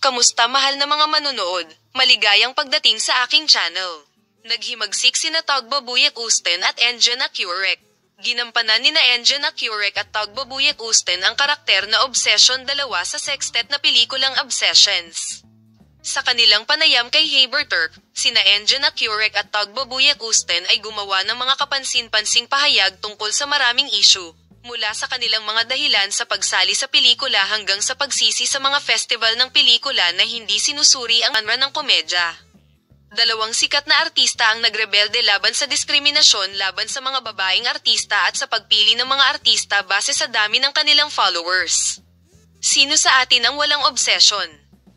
Kamusta mahal na mga manonood? Maligayang pagdating sa aking channel. Naghimagsik sina Tagbabuyek Usten at Enjana Curek. Ginampanan nina Enjana Curek at Tagbabuyek Usten ang karakter na Obsession dalawa sa sextet na pelikulang Obsessions. Sa kanilang panayam kay Haber Turk, sina Enjana Curek at Tagbabuyek Usten ay gumawa ng mga kapansin-pansing pahayag tungkol sa maraming issue, mula sa kanilang mga dahilan sa pagsali sa pelikula hanggang sa pagsisi sa mga festival ng pelikula na hindi sinusuri ang genre ng komedya. Dalawang sikat na artista ang nagrebelde laban sa diskriminasyon laban sa mga babaeng artista at sa pagpili ng mga artista base sa dami ng kanilang followers. Sino sa atin ang walang obsession?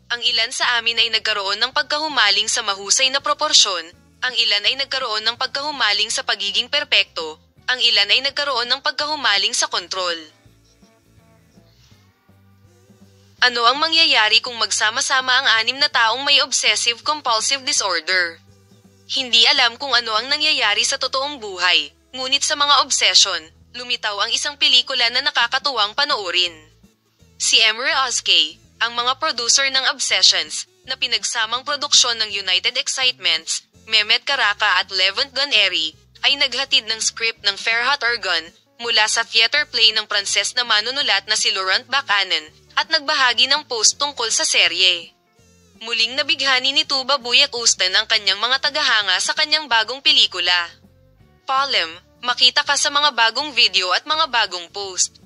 Ang ilan sa amin ay nagkaroon ng pagkahumaling sa mahusay na proporsyon, ang ilan ay nagkaroon ng pagkahumaling sa pagiging perpekto, ang ilan ay nagkaroon ng pagkahumaling sa kontrol. Ano ang mangyayari kung magsama-sama ang 6 na taong may obsessive-compulsive disorder? Hindi alam kung ano ang nangyayari sa totoong buhay, ngunit sa mga obsession, lumitaw ang isang pelikula na nakakatuwang panoorin. Si Emre Özkay, ang mga producer ng Obsessions, na pinagsamang produksyon ng United Excitements, Mehmet Karaka at Levent Guneri, ay naghatid ng script ng Ferhat Ergun, mula sa theater play ng Pranses na manunulat na si Laurent Bakanen, at nagbahagi ng post tungkol sa serye. Muling nabighani ni Tagbabuyek Usten ang kanyang mga tagahanga sa kanyang bagong pelikula. Palem, makita ka sa mga bagong video at mga bagong post.